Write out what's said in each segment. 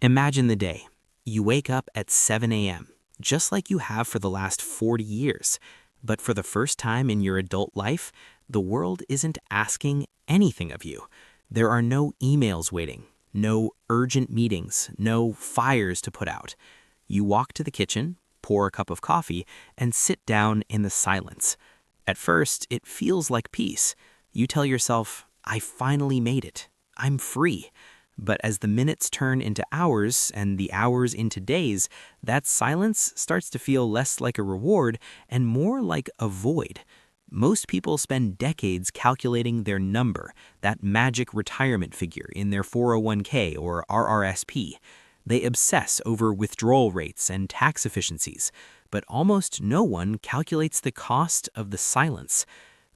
Imagine the day. You wake up at 7 a.m., just like you have for the last 40 years. But for the first time in your adult life, the world isn't asking anything of you. There are no emails waiting, no urgent meetings, no fires to put out. You walk to the kitchen, pour a cup of coffee, and sit down in the silence. At first, it feels like peace. You tell yourself, I finally made it. I'm free. But as the minutes turn into hours and the hours into days, that silence starts to feel less like a reward and more like a void. Most people spend decades calculating their number, that magic retirement figure in their 401k or RRSP. They obsess over withdrawal rates and tax efficiencies, but almost no one calculates the cost of the silence.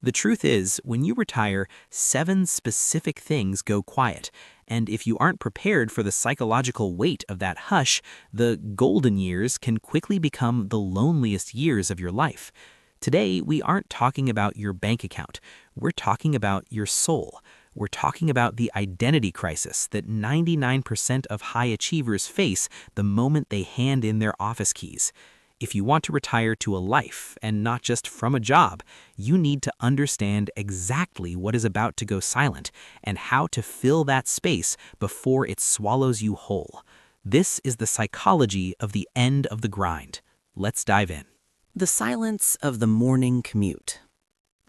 The truth is, when you retire, 7 specific things go quiet. And if you aren't prepared for the psychological weight of that hush, the golden years can quickly become the loneliest years of your life. Today, we aren't talking about your bank account. We're talking about your soul. We're talking about the identity crisis that 99% of high achievers face the moment they hand in their office keys. If you want to retire to a life and not just from a job, you need to understand exactly what is about to go silent and how to fill that space before it swallows you whole. This is the psychology of the end of the grind. Let's dive in. The silence of the morning commute.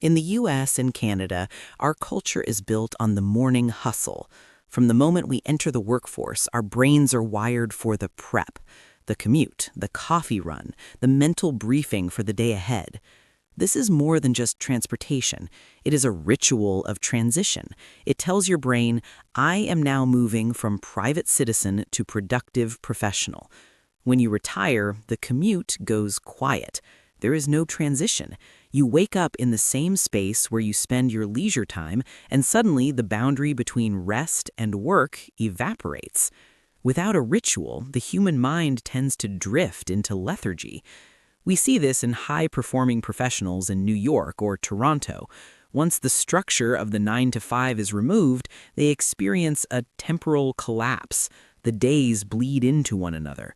In the US and Canada, our culture is built on the morning hustle. From the moment we enter the workforce, our brains are wired for the prep. The commute, the coffee run, the mental briefing for the day ahead. This is more than just transportation. It is a ritual of transition. It tells your brain, I am now moving from private citizen to productive professional. When you retire, the commute goes quiet. There is no transition. You wake up in the same space where you spend your leisure time, and suddenly the boundary between rest and work evaporates. Without a ritual, the human mind tends to drift into lethargy. We see this in high-performing professionals in New York or Toronto. Once the structure of the 9 to 5 is removed, they experience a temporal collapse. The days bleed into one another.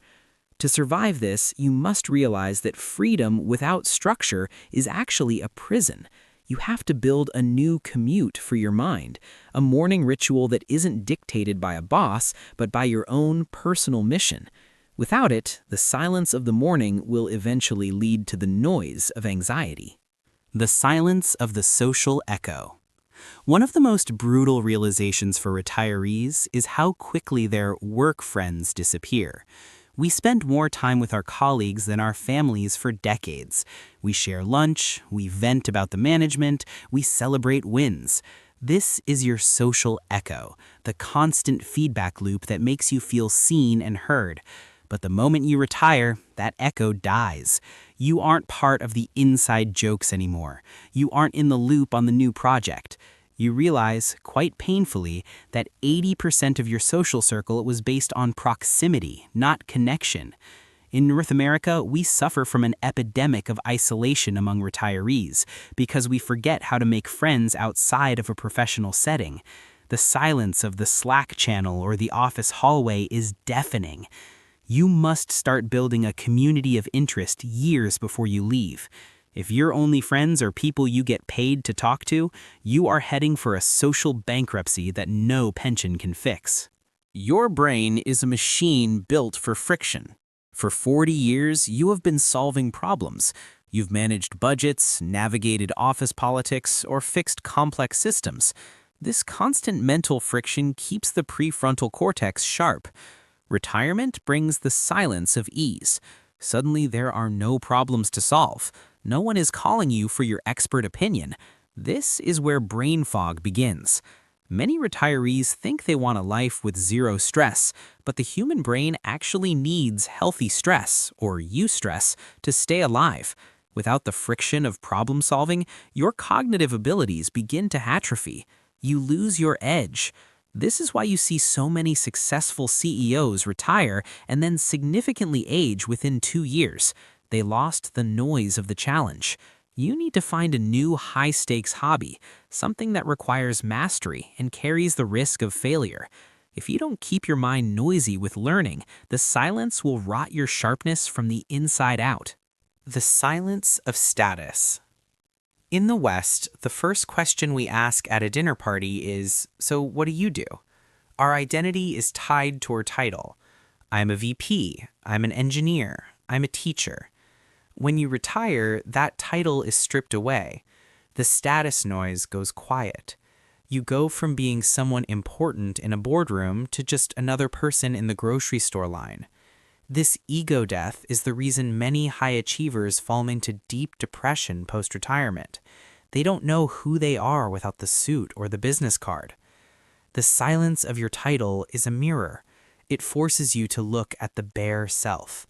To survive this, you must realize that freedom without structure is actually a prison. You have to build a new commute for your mind, a morning ritual that isn't dictated by a boss, but by your own personal mission. Without it, the silence of the morning will eventually lead to the noise of anxiety. The silence of the social echo. One of the most brutal realizations for retirees is how quickly their work friends disappear. We spend more time with our colleagues than our families for decades. We share lunch, we vent about the management, we celebrate wins. This is your social echo, the constant feedback loop that makes you feel seen and heard. But the moment you retire, that echo dies. You aren't part of the inside jokes anymore. You aren't in the loop on the new project. You realize, quite painfully, that 80% of your social circle was based on proximity, not connection. In North America, we suffer from an epidemic of isolation among retirees because we forget how to make friends outside of a professional setting. The silence of the Slack channel or the office hallway is deafening. You must start building a community of interest years before you leave. If your only friends are people you get paid to talk to, you are heading for a social bankruptcy that no pension can fix. Your brain is a machine built for friction. For 40 years, you have been solving problems. You've managed budgets, navigated office politics, or fixed complex systems. This constant mental friction keeps the prefrontal cortex sharp. Retirement brings the silence of ease. Suddenly, there are no problems to solve. No one is calling you for your expert opinion. This is where brain fog begins. Many retirees think they want a life with zero stress, but the human brain actually needs healthy stress, or eustress, to stay alive. Without the friction of problem solving, your cognitive abilities begin to atrophy. You lose your edge. This is why you see so many successful CEOs retire and then significantly age within 2 years. They lost the noise of the challenge. You need to find a new high-stakes hobby, something that requires mastery and carries the risk of failure. If you don't keep your mind noisy with learning, the silence will rot your sharpness from the inside out. The silence of status. In the West, the first question we ask at a dinner party is, "So what do you do?" Our identity is tied to our title. I'm a VP, I'm an engineer, I'm a teacher. When you retire, that title is stripped away. The status noise goes quiet. You go from being someone important in a boardroom to just another person in the grocery store line. This ego death is the reason many high achievers fall into deep depression post-retirement. They don't know who they are without the suit or the business card. The silence of your title is a mirror. It forces you to look at the bare self.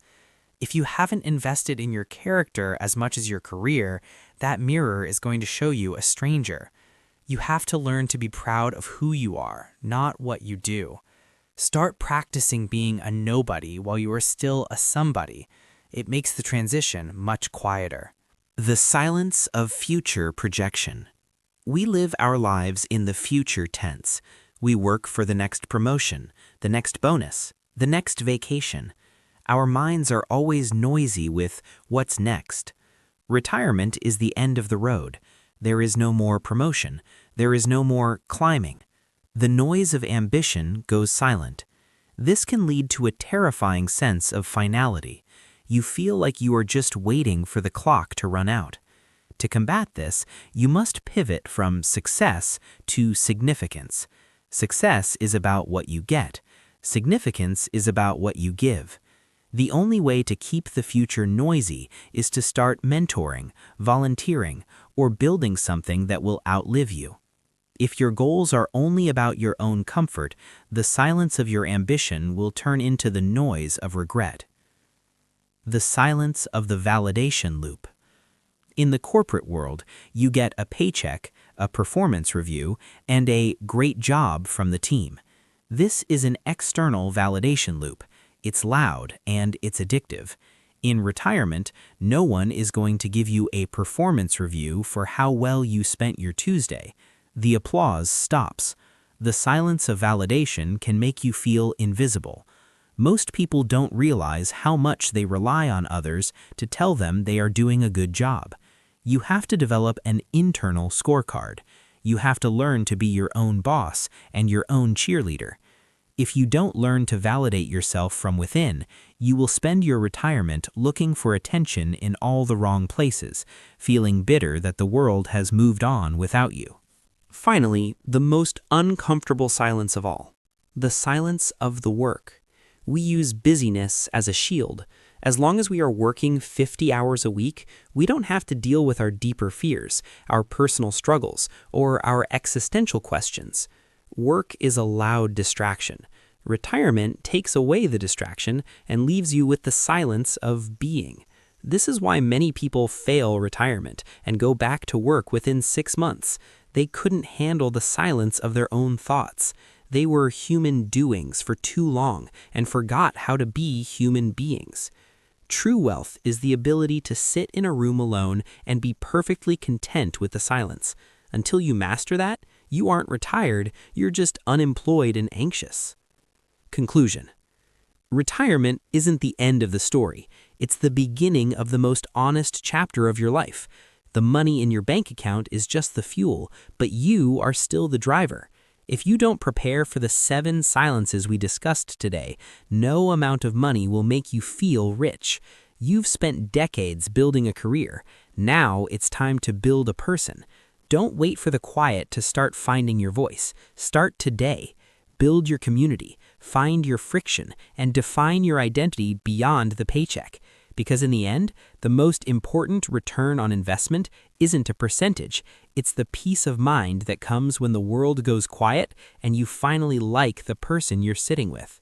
If you haven't invested in your character as much as your career, that mirror is going to show you a stranger. You have to learn to be proud of who you are, not what you do. Start practicing being a nobody while you are still a somebody. It makes the transition much quieter. The silence of future projection. We live our lives in the future tense. We work for the next promotion, the next bonus, the next vacation. Our minds are always noisy with what's next. Retirement is the end of the road. There is no more promotion. There is no more climbing. The noise of ambition goes silent. This can lead to a terrifying sense of finality. You feel like you are just waiting for the clock to run out. To combat this, you must pivot from success to significance. Success is about what you get. Significance is about what you give. The only way to keep the future noisy is to start mentoring, volunteering, or building something that will outlive you. If your goals are only about your own comfort, the silence of your ambition will turn into the noise of regret. The silence of the validation loop. In the corporate world, you get a paycheck, a performance review, and a great job from the team. This is an external validation loop. It's loud and it's addictive. In retirement, no one is going to give you a performance review for how well you spent your Tuesday. The applause stops. The silence of validation can make you feel invisible. Most people don't realize how much they rely on others to tell them they are doing a good job. You have to develop an internal scorecard. You have to learn to be your own boss and your own cheerleader. If you don't learn to validate yourself from within, you will spend your retirement looking for attention in all the wrong places, feeling bitter that the world has moved on without you. Finally, the most uncomfortable silence of all, the silence of the work. We use busyness as a shield. As long as we are working 50 hours a week, we don't have to deal with our deeper fears, our personal struggles, or our existential questions. Work is a loud distraction. Retirement takes away the distraction and leaves you with the silence of being. This is why many people fail retirement and go back to work within 6 months. They couldn't handle the silence of their own thoughts. They were human doings for too long and forgot how to be human beings. True wealth is the ability to sit in a room alone and be perfectly content with the silence. Until you master that, you aren't retired, you're just unemployed and anxious. Conclusion. Retirement isn't the end of the story. It's the beginning of the most honest chapter of your life. The money in your bank account is just the fuel, but you are still the driver. If you don't prepare for the 7 silences we discussed today, no amount of money will make you feel rich. You've spent decades building a career. Now it's time to build a person. Don't wait for the quiet to start finding your voice. Start today. Build your community, find your friction, and define your identity beyond the paycheck. Because in the end, the most important return on investment isn't a percentage. It's the peace of mind that comes when the world goes quiet and you finally like the person you're sitting with.